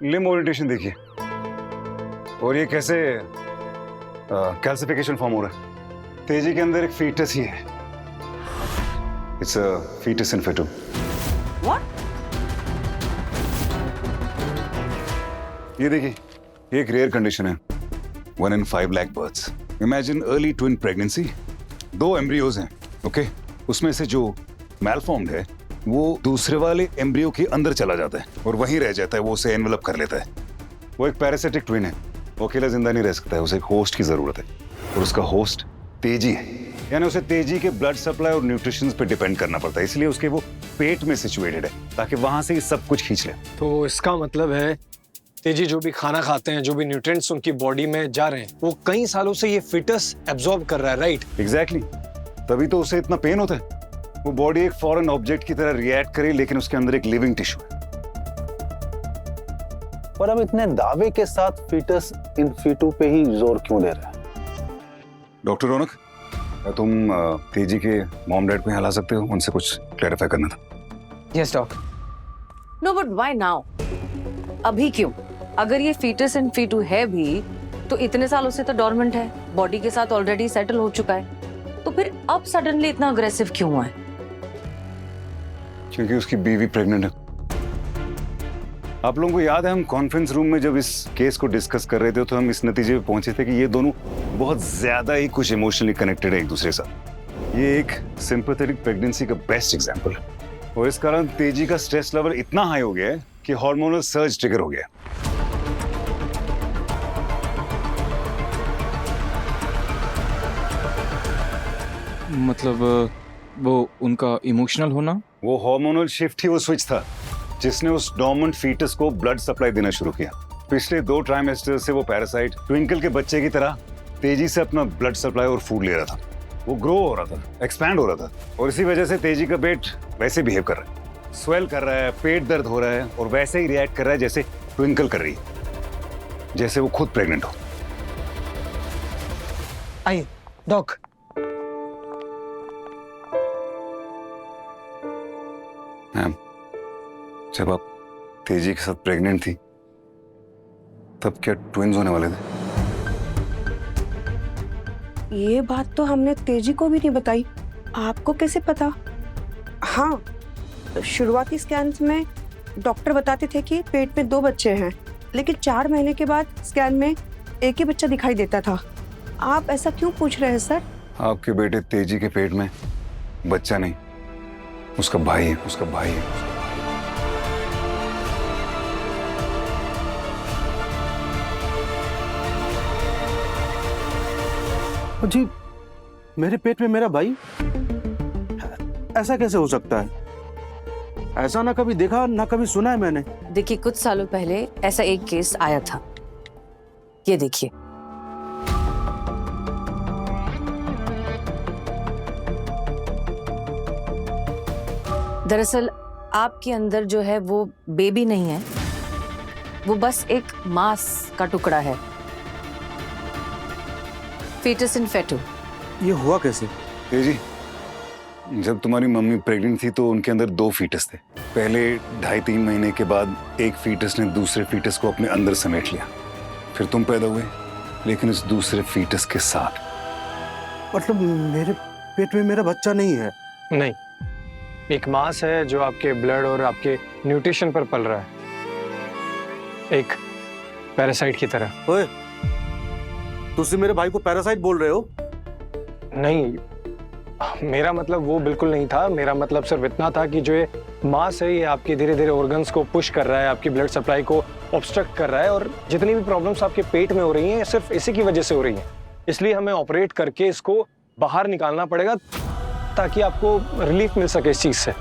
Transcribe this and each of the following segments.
Limb orientation देखिए, और ये कैसे कैल्सिफिकेशन फॉर्म हो रहा है। तेजी के अंदर एक फीटस ही है। It's a fetus in fetu. What? ये देखिए, ये एक रेयर कंडीशन है, 1 in 5 lakh births. Imagine early twin pregnancy, 2 embryos हैं, ओके? उसमें से जो मैलफॉर्म्ड है वो दूसरे वाले एम्ब्रियो के अंदर चला जाता है और वहीं रह जाता है, वो उसे एनवेलप कर लेता है। वो एक पैरासिटिक ट्विन है, वो अकेला जिंदा नहीं रह सकता है, उसे एक होस्ट की जरूरत है, और उसका होस्ट तेजी है। यानी उसे तेजी के ब्लड सप्लाई और न्यूट्रिशन पे डिपेंड करना पड़ता है, इसलिए उसके वो पेट में सिचुएटेड है ताकि वहां से ही सब कुछ खींच ले। तो इसका मतलब है तेजी जो भी खाना खाते हैं, जो भी न्यूट्रिएंट्स उनकी बॉडी में जा रहे हैं, वो कई सालों से ये फिटस एब्जॉर्ब कर रहा है, राइट? एग्जैक्टली, तभी तो उसे इतना पेन होता है। वो बॉडी एक फॉरेन ऑब्जेक्ट की तरह रिएक्ट करे, लेकिन उसके अंदर एक लिविंग टिश्यू है। पर अब इतने दावे के साथ फीटस इन फीटू पे ही जोर क्यों दे रहे हैं? डॉक्टर रौनक, क्या तुम तेजी के मॉम डैड को यहाँ ला सकते हो? उनसे कुछ क्लैरिफाई करना था। Yes doc. No but why now? अभी क्यों? अगर ये फीटस इन फीटू है भी तो इतने सालों से तो डॉर्मेंट है, बॉडी के साथ ऑलरेडी सेटल हो चुका है, तो फिर अब सडनली इतना अग्रेसिव क्यों हुआ है? क्योंकि उसकी बीवी प्रेग्नेंट है। आप लोगों को याद है, हम कॉन्फ्रेंस रूम में जब इस केस को डिस्कस कर रहे थे तो हम इस नतीजे पे पहुंचे थे कि ये दोनों बहुत ज्यादा ही कुछ इमोशनली कनेक्टेड है एक दूसरे के साथ। ये एक सिंपैथेटिक प्रेगनेंसी का बेस्ट एग्जांपल है, और इस कारण तेजी का स्ट्रेस लेवल इतना हाई हो गया है कि हार्मोनल सर्ज ट्रिगर हो गया। मतलब वो उनका इमोशनल होना? वो हार्मोनल शिफ्ट ही वो स्विच था जिसने उस डोर्मेंट फीटस को ब्लड सप्लाई देना शुरू किया। पिछले 2 ट्राइमेस्टर से वो पैरासाइट ट्विंकल के बच्चे की तरह तेजी से अपना ब्लड सप्लाई और फूड ले रहा था। वो ग्रो हो रहा था, एक्सपैंड हो रहा था, और इसी वजह से तेजी का पेट वैसे बिहेव कर रहा है, स्वेल कर रहा है, पेट दर्द हो रहा है, और वैसे ही रिएक्ट कर रहा है जैसे ट्विंकल कर रही है, जैसे वो खुद प्रेग्नेंट हो। आइए डॉक। मैम, जब आप तेजी के साथ प्रेग्नेंट थी तब क्या ट्विंस होने वाले थे? ये बात तो हमने तेजी को भी नहीं बताई। आपको कैसे पता? हाँ, शुरुआती स्कैन्स में डॉक्टर बताते थे कि पेट में 2 बच्चे हैं, लेकिन 4 महीने के बाद स्कैन में एक ही बच्चा दिखाई देता था। आप ऐसा क्यों पूछ रहे हैं सर? आपके बेटे तेजी के पेट में बच्चा नहीं, उसका भाई है, उसका भाई है। जी, मेरे पेट में मेरा भाई? ऐसा कैसे हो सकता है? ऐसा ना कभी देखा ना कभी सुना है मैंने। देखिए, कुछ सालों पहले ऐसा एक केस आया था, ये देखिए। दरअसल आपके अंदर जो है वो बेबी नहीं है, वो बस एक मांस का टुकड़ा है, फीटस इन फेटू। ये हुआ कैसे? तेजी, जब तुम्हारी मम्मी प्रेग्नेंट थी तो उनके अंदर 2 फीटस थे। पहले 2.5-3 महीने के बाद एक फीटस ने दूसरे फीटस को अपने अंदर समेट लिया, फिर तुम पैदा हुए, लेकिन उस दूसरे फीटस के साथ। मतलब मेरे पेट में मेरा बच्चा नहीं है? नहीं, एक मांस है जो आपके ब्लड और आपके न्यूट्रिशन पर पल रहा है, एक पैरासाइट की तरह। ओए, तुम मेरे भाई को पैरासाइट बोल रहे हो? नहीं, मेरा मतलब वो बिल्कुल नहीं था। मेरा मतलब सिर्फ इतना था कि जो ये मांस है ये आपके धीरे धीरे ऑर्गन्स को पुश कर रहा है, आपकी ब्लड सप्लाई को ऑब्स्ट्रक्ट कर रहा है, और जितनी भी प्रॉब्लम्स आपके पेट में हो रही हैं सिर्फ इसी की वजह से हो रही हैं। इसलिए हमें ऑपरेट करके इसको बाहर निकालना पड़ेगा ताकि आपको रिलीफ मिल सके इस चीज से।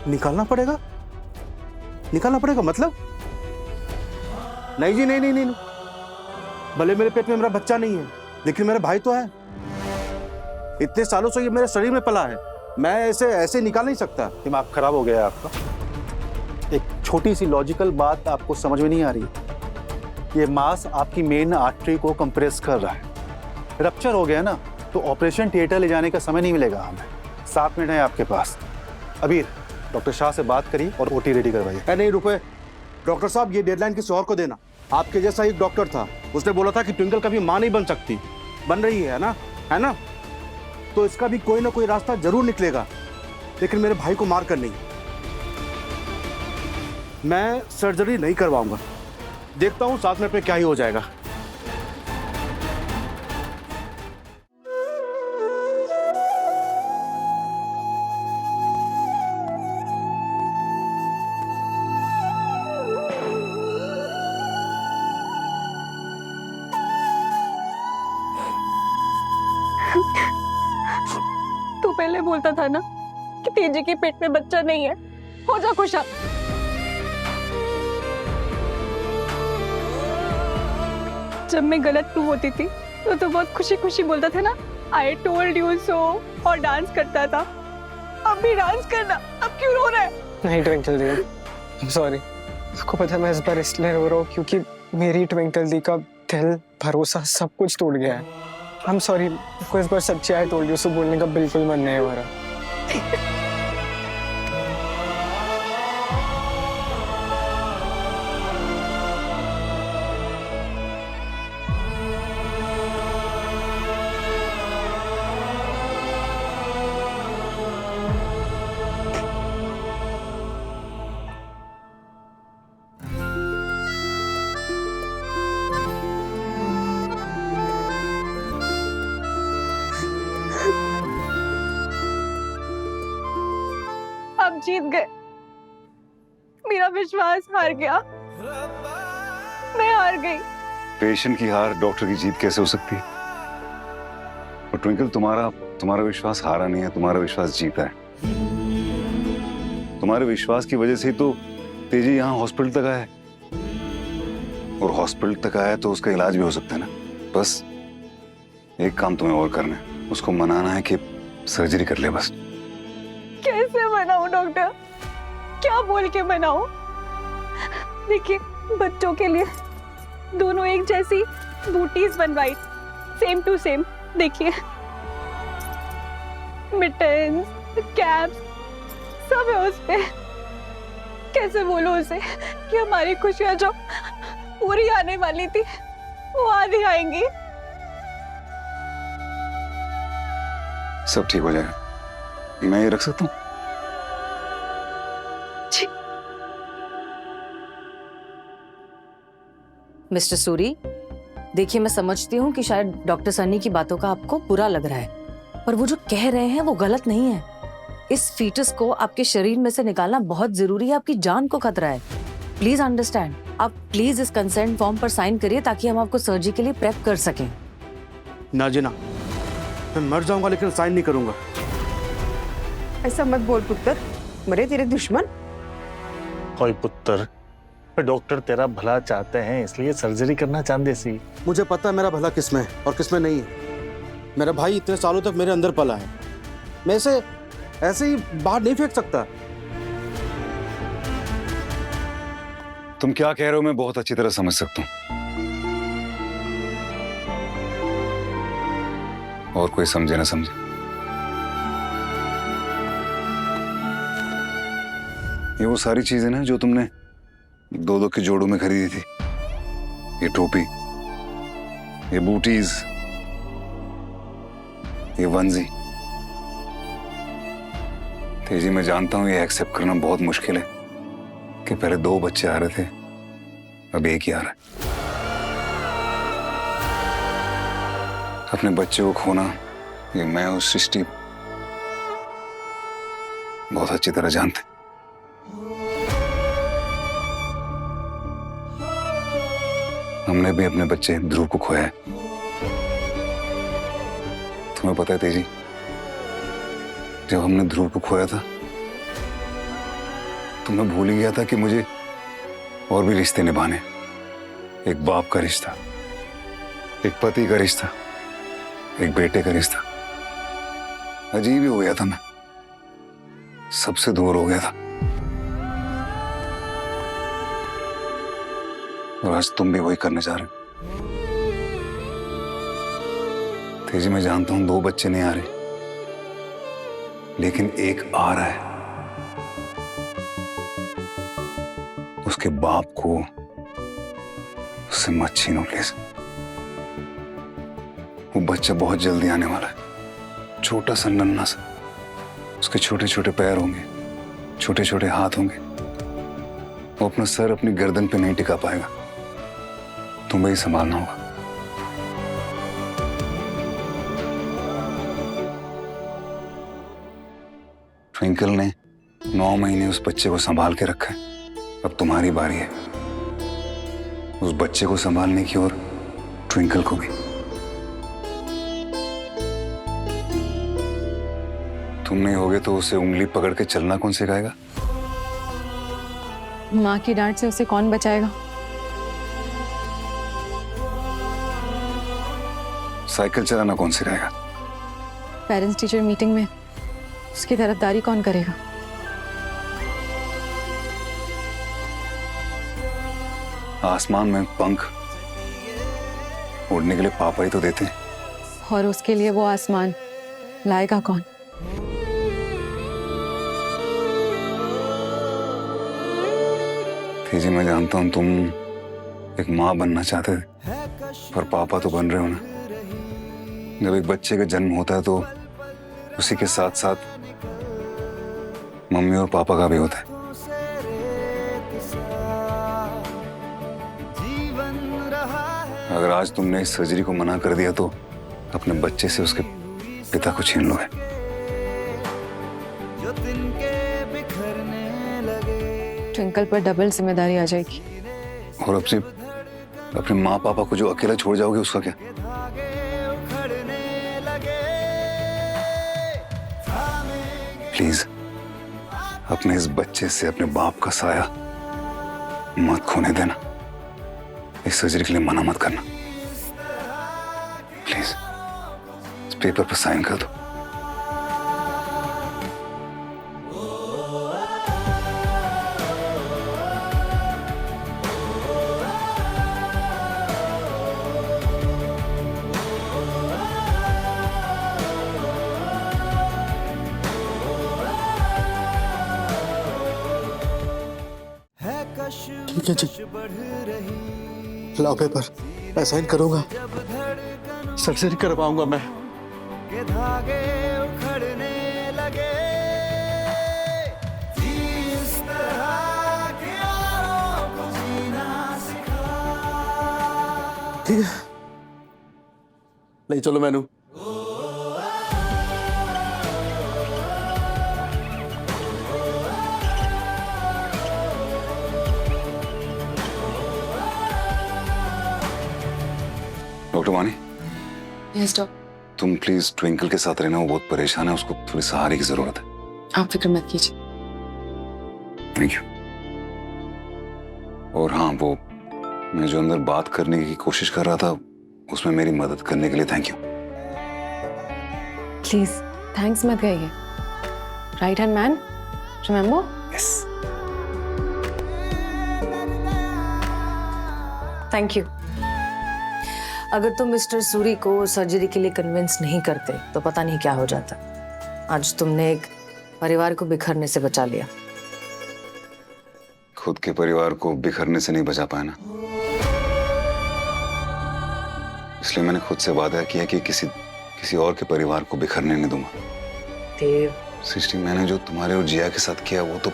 निकालना पड़ेगा? निकालना पड़ेगा मतलब? नहीं जी, नहीं नहीं नहीं, भले मेरे पेट में मेरा बच्चा नहीं है, लेकिन मेरा भाई तो है। इतने सालों से ये मेरे शरीर में पला है, मैं ऐसे ऐसे निकाल नहीं सकता। दिमाग खराब हो गया है आपका। एक छोटी सी लॉजिकल बात आपको समझ में नहीं आ रही। ये मांस आपकी मेन आर्टरी को कंप्रेस कर रहा है, रप्चर हो गया ना, तो ऑपरेशन थिएटर ले जाने का समय नहीं मिलेगा हमें। 7 मिनट है आपके पास। अबीर, डॉक्टर शाह से बात करिए और ओटी रेडी करवाइए। नहीं रुको, डॉक्टर साहब ये डेडलाइन किसी और को देना। आपके जैसा एक डॉक्टर था, उसने बोला था कि ट्विंकल कभी मां नहीं बन सकती, बन रही है ना, है ना? तो इसका भी कोई ना कोई रास्ता जरूर निकलेगा, लेकिन मेरे भाई को मार कर नहीं। मैं सर्जरी नहीं करवाऊंगा, देखता हूं 7 मिनट में क्या ही हो जाएगा। तू पहले बोलता था ना कि तेजी के पेट में बच्चा नहीं है, हो जा खुशा। जब मैं गलत प्रूव होती थी तो बहुत खुशी खुशी बोलता था ना, आई टोल्ड यू सो, और डांस करता था। अब भी डांस करना, अब क्यों रो रहा है? नहीं twinkle the, I am sorry. आपको पता है मैं इस बार इसलिए रो रहा हूँ क्योंकि मेरी ट्विंकल दी का दिल, भरोसा सब कुछ टूट गया है। आई एम सॉरी, आपको इस बार सच्ची आई टोल्ड यू सो बोलने का बिल्कुल मन नहीं है हमारा। आप जीत गए, मेरा विश्वास हार गया, मैं हार गई। पेशेंट की हार डॉक्टर की जीत कैसे हो सकती है? और ट्विंकल, तुम्हारा विश्वास हारा नहीं है, तुम्हारा विश्वास जीता है। तुम्हारे विश्वास की वजह से ही तो तेजी यहाँ हॉस्पिटल तक आया है, और हॉस्पिटल तक आया तो उसका इलाज भी हो सकता है ना। बस एक काम तुम्हें और करना है, उसको मनाना है कि सर्जरी कर ले बस। कैसे मनाऊं डॉक्टर, क्या बोल के मनाऊं? देखिए, बच्चों के लिए दोनों एक जैसी बूटीज बनवाई, सेम टू सेम। देखिए, मिटन्स, कैप्स सब है उस पे। कैसे बोलूं उसे कि हमारी खुशियां जो पूरी आने वाली थी वो आधी आएंगी। सब ठीक हो जाएगा, मैं ये रख सकता हूँ? मिस्टर सूरी, देखिए मैं समझती हूँ कि शायद डॉक्टर सन्नी की बातों का आपको बुरा लग रहा है, पर वो जो कह रहे हैं वो गलत नहीं है। इस फीटस को आपके शरीर में से निकालना बहुत जरूरी है, आपकी जान को खतरा है। Please understand. आप प्लीज इस कंसेंट फॉर्म पर साइन करिए ताकि हम आपको सर्जरी के लिए प्रेप कर सकें। ना जीना, मैं मर जाऊंगा लेकिन साइन नहीं करूंगा। ऐसा मत बोल पुत्र, मरे तेरे दुश्मन। कोई पुत्र, डॉक्टर तेरा भला चाहते हैं इसलिए सर्जरी करना चाहते सी। मुझे पता है मेरा भला किसमें है और किसमें नहीं है। मेरा भाई इतने सालों तक मेरे अंदर पला है, मैं इसे ऐसे ही बाहर नहीं फेंक सकता। तुम क्या कह रहे हो मैं बहुत अच्छी तरह समझ सकता हूँ, और कोई समझे ना समझे। ये वो सारी चीजें ना जो तुमने 2-2 के जोड़ों में खरीदी थी, ये टोपी, ये बूटीज, ये वंजी। तेजी, मैं जानता हूं ये एक्सेप्ट करना बहुत मुश्किल है कि पहले 2 बच्चे आ रहे थे, अब एक ही आ रहा है। अपने बच्चे को खोना ये मैं और सृष्टि बहुत अच्छी तरह जानते। हमने भी अपने बच्चे ध्रुव को खोया है। तुम्हें पता है तेजी, जब हमने ध्रुव को खोया था तो मैं भूल ही गया था कि मुझे और भी रिश्ते निभाने। एक बाप का रिश्ता, एक पति का रिश्ता, एक बेटे का रिश्ता। अजीब ही हो गया था, मैं सबसे दूर हो गया था। और आज तुम भी वही करने जा रहे हो। तेजी, मैं जानता हूं 2 बच्चे नहीं आ रहे, लेकिन एक आ रहा है, उसके बाप को उससे मत छीनो प्लीज। वो बच्चा बहुत जल्दी आने वाला है, छोटा सा नन्हा सा। उसके छोटे छोटे पैर होंगे, छोटे छोटे हाथ होंगे। वो अपना सर अपनी गर्दन पे नहीं टिका पाएगा, तुम्हें ही संभालना होगा। ट्विंकल ने 9 महीने उस बच्चे को संभाल के रखा है, अब तुम्हारी बारी है उस बच्चे को संभालने की और ट्विंकल को भी। तुम नहीं होगे तो उसे उंगली पकड़ के चलना कौन सिखाएगा? माँ की डांट से उसे कौन बचाएगा? साइकिल चलाना कौन सिखाएगा? पेरेंट्स टीचर मीटिंग में उसकी तरफदारी कौन करेगा? आसमान में पंख उड़ने के लिए पापा ही तो देते हैं। और उसके लिए वो आसमान लाएगा कौन? तेजी, मैं जानता हूं तुम एक माँ बनना चाहते थे, पर पापा तो बन रहे हो ना। जब एक बच्चे का जन्म होता है तो उसी के साथ साथ मम्मी और पापा का भी होता है। अगर आज तुमने इस सर्जरी को मना कर दिया तो अपने बच्चे से उसके पिता को छीन लोगे। ट्विंकल पर डबल जिम्मेदारी आ जाएगी। और अपने माँ पापा को जो अकेला छोड़ जाओगे उसका क्या? प्लीज अपने इस बच्चे से अपने बाप का साया मत खोने देना। इस सर्जरी के लिए मना मत करना प्लीज। इस पेपर पर साइन कर दो। ठीक है जी, लाओ पेपर, मैं साइन करूंगा, सर्जरी करवाऊंगा मैं। ठीक है, नहीं चलो मैनू। डॉक्टर वानी, यस डॉक्टर। तुम प्लीज ट्विंकल के साथ रहना, वो बहुत परेशान है, उसको थोड़ी सहारे की जरूरत है। आप फिक्र मत कीजिए। Thank you. और हाँ, वो मैं जो अंदर बात करने की कोशिश कर रहा था उसमें मेरी मदद करने के लिए थैंक यू। प्लीज थैंक्स मत कहिए। Right hand man, remember? Yes. Thank you. अगर तुम मिस्टर सूरी को सर्जरी के लिए कन्विंस नहीं करते तो पता नहीं क्या हो जाता। आज तुमने एक परिवार को बिखरने से बचा लिया। खुद के परिवार को बिखरने से नहीं बचा पाया ना, इसलिए मैंने खुद से वादा किया कि किसी और के परिवार को बिखरने नहीं दूंगा। देव, सृष्टि, मैंने जो तुम्हारे और जिया के साथ किया वो तो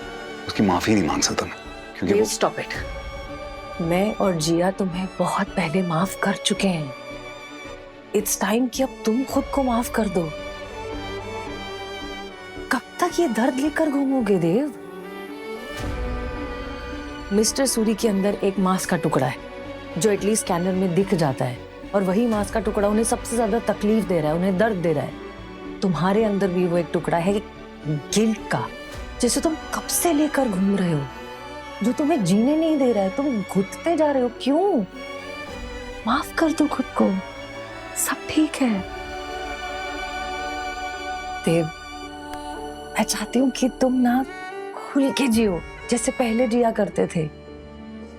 उसकी माफी नहीं मांग सकता मैं, क्योंकि वो... स्टॉप इट। मैं और जिया तुम्हें बहुत पहले माफ कर चुके हैं। इट्स टाइम कि अब तुम खुद को माफ कर दो। कब तक ये दर्द लेकर घूमोगे देव? मिस्टर सूरी के अंदर एक मांस का टुकड़ा है जो एटलीस्ट स्कैनर में दिख जाता है, और वही मांस का टुकड़ा उन्हें सबसे ज्यादा तकलीफ दे रहा है, उन्हें दर्द दे रहा है। तुम्हारे अंदर भी वो एक टुकड़ा है गिल्ट का, जिसे तुम कब से लेकर घूम रहे हो, जो तुम्हें जीने नहीं दे रहा है। तुम घुटते जा रहे हो, क्यों? माफ कर दो खुद को, सब ठीक है। देव, मैं चाहती हूँ कि तुम ना खुल के जियो जैसे पहले जिया करते थे।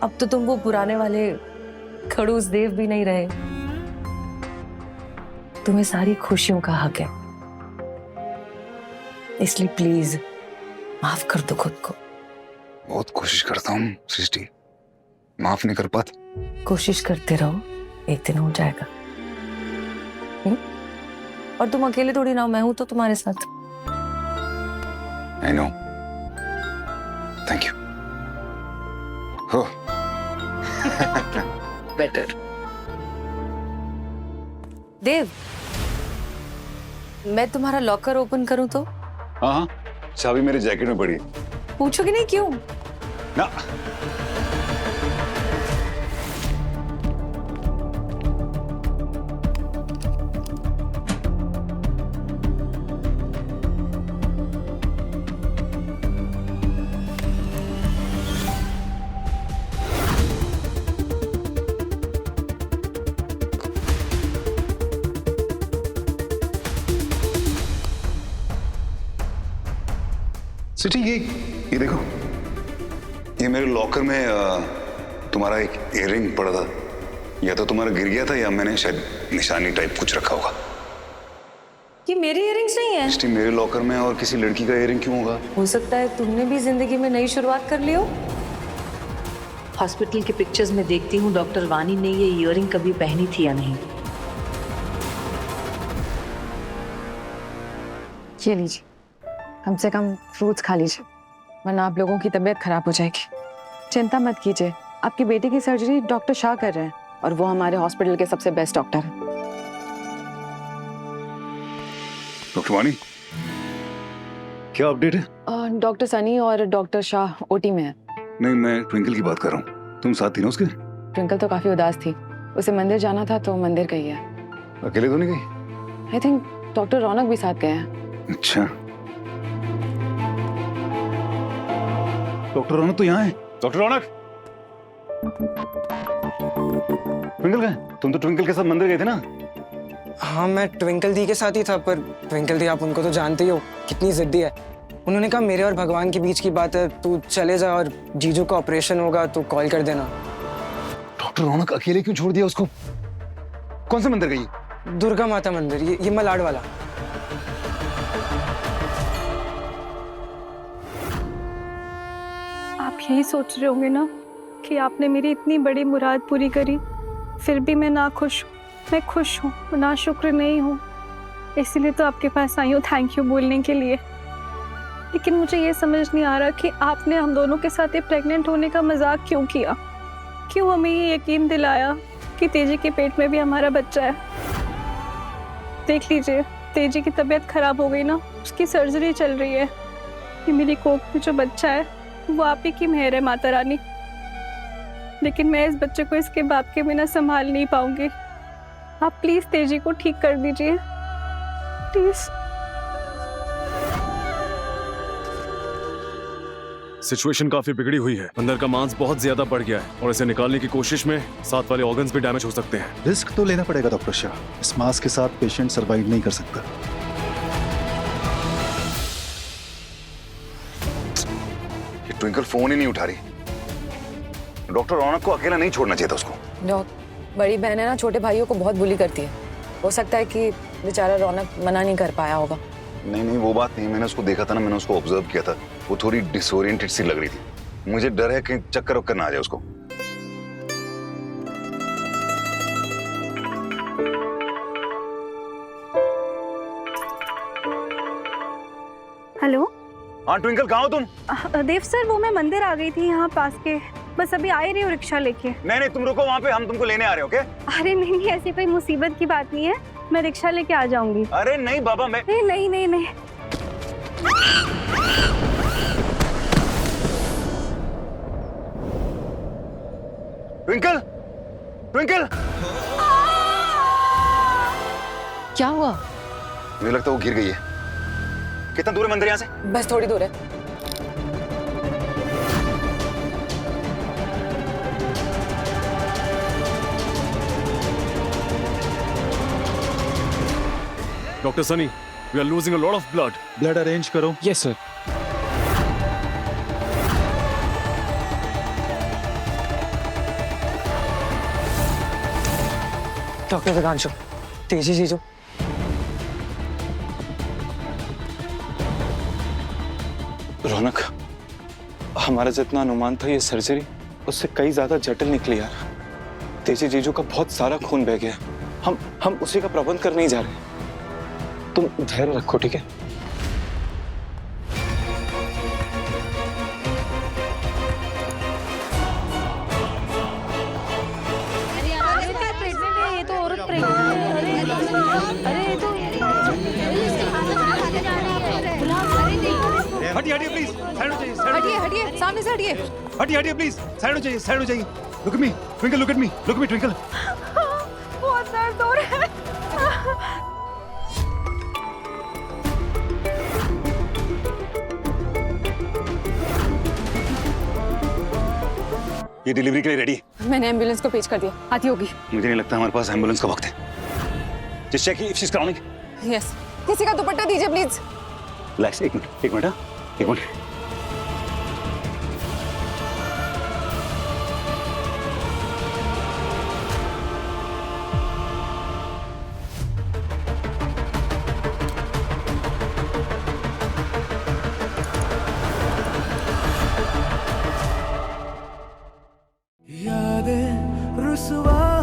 अब तो तुम वो पुराने वाले खड़ूस देव भी नहीं रहे। तुम्हें सारी खुशियों का हक है, इसलिए प्लीज माफ कर दो खुद को। बहुत कोशिश करता हूँ सृष्टि, माफ नहीं कर पाता। कोशिश करते रहो, एक दिन हो जाएगा। और तुम अकेले थोड़ी ना हो, मैं हूं तो तुम्हारे साथ। I know, thank you. हो बेटर। देव, मैं तुम्हारा लॉकर ओपन करूं तो? हाँ हाँ, चाबी मेरे जैकेट में पड़ी है। पूछोगे नहीं क्यों? ना, सिटी ये देखो, ये मेरे लॉकर में तुम्हारा एक इयररिंग पड़ा था। या तो तुम्हारा गिर गया था या मैंने शायद निशानी टाइप कुछ रखा होगा। ये मेरे इयररिंग्स नहीं है। सिटी, मेरे लॉकर में और किसी लड़की का इयररिंग क्यों होगा? हो सकता है तुमने भी जिंदगी में नई शुरुआत कर ली हो। हॉस्पिटल के पिक्चर्स में देखती हूँ डॉक्टर वानी ने ये इयररिंग कभी पहनी थी या नहीं। ये लीजिए, कम से कम फ्रूट्स खा लीजिए, वरना आप लोगों की तबीयत खराब हो जाएगी। चिंता मत कीजिए, आपकी बेटी की सर्जरी डॉक्टर शाह कर रहे हैं और वो हमारे हॉस्पिटल के सबसे बेस्ट डॉक्टर हैं। डॉक्टर वानी, क्या अपडेट है? डॉक्टर सनी और डॉक्टर शाह ओटी में है। नहीं, मैं ट्विंकल की बात कर रहा हूँ। तुम साथ थी ना उसके? ट्विंकल तो काफी उदास थी, उसे मंदिर जाना था तो मंदिर गई है। अकेले तो नहीं गई? आई थिंक डॉक्टर रौनक भी साथ गए हैं। अच्छा, डॉक्टर रौनक तो यहाँ है। डॉक्टर रौनक, ट्विंकल कहाँ है? तुम तो ट्विंकल के साथ मंदिर गए थे ना? हाँ, मैं ट्विंकल दी के साथ ही था, पर ट्विंकल दी आप उनको तो जानते ही हो, कितनी जिद्दी है। उन्होंने कहा मेरे और भगवान के बीच की बात है, तू चले जा और जीजू का ऑपरेशन होगा तो कॉल कर देना। डॉक्टर रौनक अकेले क्यों छोड़ दिया उसको? कौन से मंदिर गई? दुर्गा माता मंदिर, ये मलाड वाला। आप यही सोच रहे होंगे ना कि आपने मेरी इतनी बड़ी मुराद पूरी करी, फिर भी मैं ना खुश हूँ। मैं खुश हूँ, ना शुक्र नहीं हूँ। इसीलिए तो आपके पास आई हूँ थैंक यू बोलने के लिए। लेकिन मुझे ये समझ नहीं आ रहा कि आपने हम दोनों के साथ ये प्रेग्नेंट होने का मजाक क्यों किया? क्यों हमें ये यकीन दिलाया कि तेजी के पेट में भी हमारा बच्चा है? देख लीजिए, तेजी की तबीयत खराब हो गई ना, उसकी सर्जरी चल रही है। ये मेरी कोख में जो बच्चा है वो आप ही की मेहर है माता रानी। लेकिन मैं इस बच्चे को इसके बाप के बिना संभाल नहीं पाऊंगी। आप प्लीज तेजी को ठीक कर दीजिए, प्लीज। सिचुएशन काफी बिगड़ी हुई है। अंदर का मांस बहुत ज्यादा बढ़ गया है और इसे निकालने की कोशिश में साथ वाले ऑर्गन्स भी डैमेज हो सकते हैं। रिस्क तो लेना पड़ेगा डॉक्टर शाह। इस मांस के साथ पेशेंट सरवाइव नहीं कर सकता। ये ट्विंकल फोन ही नहीं उठा रही। डॉक्टर रौनक को अकेला नहीं छोड़ना चाहिए था उसको। बड़ी बहन है ना, छोटे भाइयों को बहुत बुली करती है। हो सकता है कि बेचारा रौनक मना नहीं कर पाया होगा। नहीं, वो बात नहीं। मैंने उसको देखा था ना, मैंने उसको ऑब्जर्व किया था। वो थोड़ी डिसोरिएंटेड सी लग रही थी। मुझे डर है कहीं चक्कर वक्कर ना आ जाए उसको। हेलो। हाँ ट्विंकल, कहाँ हो तुम? देव सर, वो मैं मंदिर आ गई थी यहाँ पास के, बस अभी आ ही रही हूँ रिक्शा लेके। नहीं, तुम रुको वहाँ पे, हम तुमको लेने आ रहे हो। क्या? अरे नहीं, ऐसी कोई मुसीबत की बात नहीं है, मैं रिक्शा लेके आ जाऊंगी। अरे नहीं बाबा, मैं नहीं। ट्विंकल, क्या हुआ? मुझे लगता है वो गिर गई है। कितना दूर है मंदिर यहाँ से? बस थोड़ी दूर है। Doctor Sunny, we are losing a lot of blood. Blood arrange करो। Yes sir. Doctor Vikanshu, Teji जीजू। रौनक, हमारा जितना अनुमान था ये सर्जरी उससे कई ज्यादा जटिल निकली यार। तेजी जीजू का बहुत सारा खून बह गया। हम उसी का प्रबंध करने ही जा रहे हैं। तुम धैर्य रखो, ठीक है? ये तो औरत हटिए हटिए प्लीज, साइड हो जाइए, हटिए हटिए, सामने से हटिए। हटिए हटिए प्लीज, साइड हो जाइए, साइड हो जाइए। Look me twinkle, look at me, look me twinkle. बहुत दर्द हो रहा है। ये डिलीवरी के लिए रेडी है। मैंने एम्बुलेंस को पेश कर दिया, आती होगी। मुझे नहीं लगता हमारे पास एम्बुलेंस का वक्त है। Just check if she is crowning. Yes, किसी का दुपट्टा दीजिए प्लीज। रिलैक्स, एक मिनट, हाँ, एक मिनट। यादें रुसवा